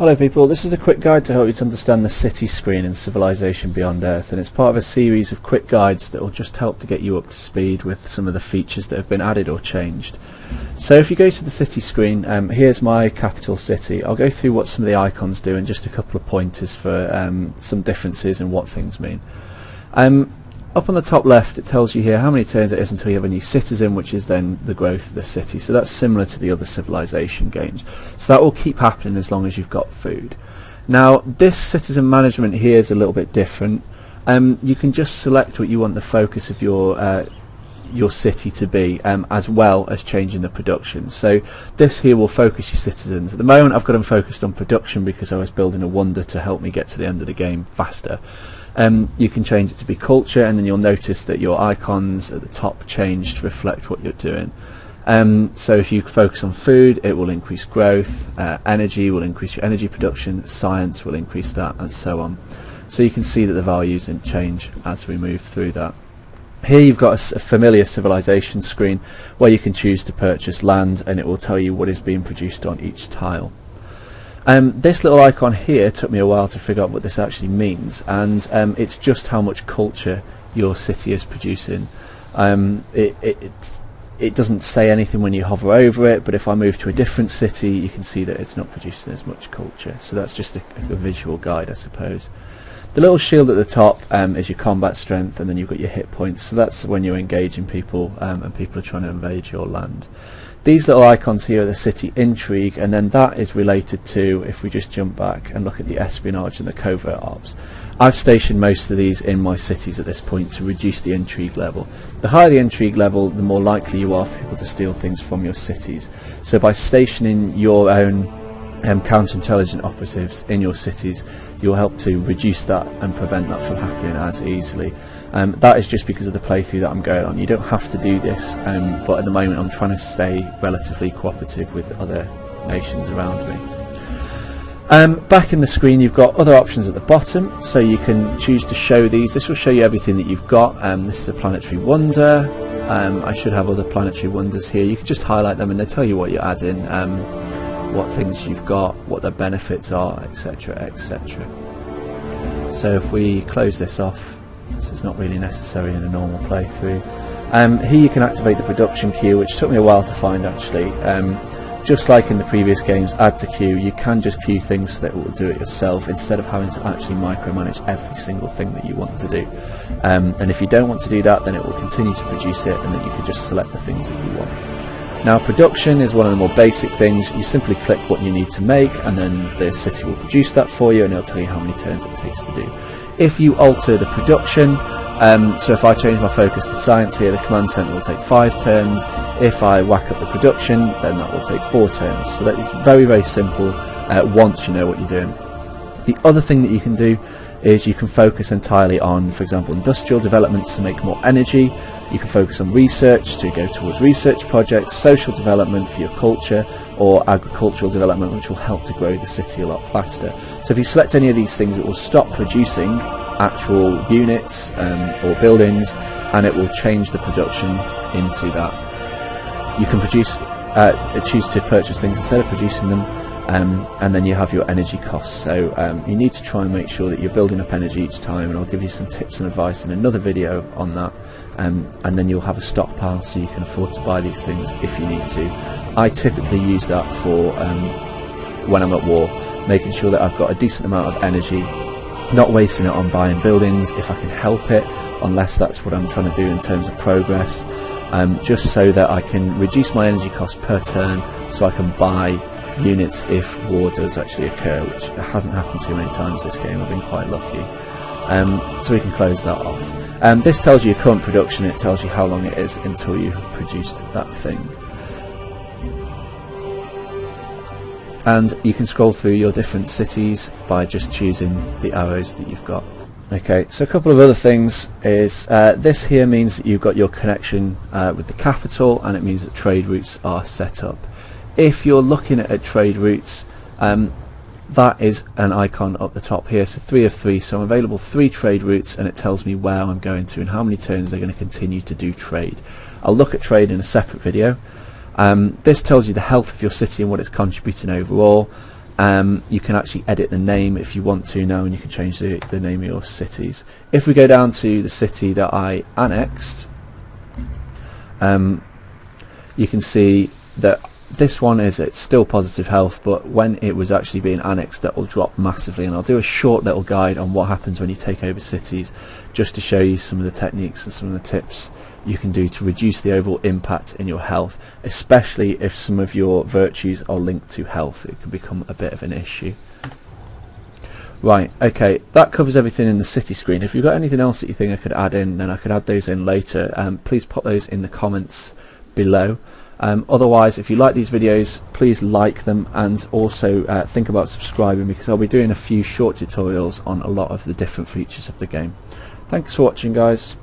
Hello people, this is a quick guide to help you to understand the city screen in Civilization Beyond Earth, and it's part of a series of quick guides that will just help to get you up to speed with some of the features that have been added or changed. So if you go to the city screen, here's my capital city. I'll go through what some of the icons do and just a couple of pointers for some differences and what things mean. Up on the top left it tells you here how many turns it is until you have a new citizen, which is then the growth of the city. So that's similar to the other Civilization games. So that will keep happening as long as you've got food. Now this citizen management here is a little bit different. You can just select what you want the focus of your city to be, as well as changing the production. So this here will focus your citizens. At the moment I've got them focused on production because I was building a wonder to help me get to the end of the game faster. You can change it to be culture, and then you'll notice that your icons at the top change to reflect what you're doing. So if you focus on food, it will increase growth, energy will increase your energy production, science will increase that, and so on. So you can see that the values didn't change as we move through that. Here you've got a familiar civilization screen where you can choose to purchase land, and it will tell you what is being produced on each tile. This little icon here took me a while to figure out what this actually means, and it's just how much culture your city is producing. It doesn't say anything when you hover over it, but if I move to a different city you can see that it's not producing as much culture. So that's just a visual guide, I suppose. The little shield at the top is your combat strength, and then you've got your hit points, so that's when you're engaging people and people are trying to invade your land. These little icons here are the city intrigue, and then that is related to, if we just jump back and look at the espionage and the covert ops. I've stationed most of these in my cities at this point to reduce the intrigue level. The higher the intrigue level, the more likely you are for people to steal things from your cities. So by stationing your own counterintelligence operatives in your cities, you'll help to reduce that and prevent that from happening as easily. That is just because of the playthrough that I'm going on. You don't have to do this, but at the moment I'm trying to stay relatively cooperative with other nations around me. Back in the screen you've got other options at the bottom, so you can choose to show these. This will show you everything that you've got. This is a planetary wonder. I should have other planetary wonders here. You can just highlight them and they tell you what you're adding, what things you've got, what their benefits are, etc, etc. So if we close this off, this is not really necessary in a normal playthrough. Here you can activate the production queue, which took me a while to find actually. Just like in the previous games, add to queue, you can just queue things so that it will do it yourself instead of having to actually micromanage every single thing that you want to do. And if you don't want to do that, then it will continue to produce it, and then you can just select the things that you want. Now production is one of the more basic things. You simply click what you need to make, and then the city will produce that for you, and it'll tell you how many turns it takes to do. If you alter the production, so if I change my focus to science here, the command center will take 5 turns. If I whack up the production, then that will take 4 turns. So that is very, very simple once you know what you're doing. The other thing that you can do is you can focus entirely on, for example, industrial developments to make more energy. You can focus on research to go towards research projects, social development for your culture, or agricultural development, which will help to grow the city a lot faster. So if you select any of these things, it will stop producing actual units or buildings, and it will change the production into that. You can choose to purchase things instead of producing them, and then you have your energy costs. So you need to try and make sure that you're building up energy each time, and I'll give you some tips and advice in another video on that. And then you'll have a stockpile so you can afford to buy these things if you need to. I typically use that for when I'm at war, making sure that I've got a decent amount of energy, not wasting it on buying buildings if I can help it, unless that's what I'm trying to do in terms of progress, just so that I can reduce my energy cost per turn so I can buy units if war does actually occur, which hasn't happened too many times this game. I've been quite lucky. So we can close that off. This tells you your current production. It tells you how long it is until you have produced that thing. And you can scroll through your different cities by just choosing the arrows that you've got. Okay, so a couple of other things is this here means that you've got your connection with the capital, and it means that trade routes are set up. If you're looking at trade routes, that is an icon up the top here, so 3 of 3, so I'm available 3 trade routes, and it tells me where I'm going to and how many turns they're going to continue to do trade. I'll look at trade in a separate video. This tells you the health of your city and what it's contributing overall. You can actually edit the name if you want to now, and you can change the name of your cities. If we go down to the city that I annexed, you can see that this one it's still positive health, but when it was actually being annexed, that will drop massively. And I'll do a short little guide on what happens when you take over cities, just to show you some of the techniques and some of the tips you can do to reduce the overall impact in your health, especially if some of your virtues are linked to health. It can become a bit of an issue. Right, okay, that covers everything in the city screen. If you've got anything else that you think I could add in, then I could add those in later. Please pop those in the comments below. Otherwise, if you like these videos, please like them, and also think about subscribing, because I'll be doing a few short tutorials on a lot of the different features of the game. Thanks for watching, guys.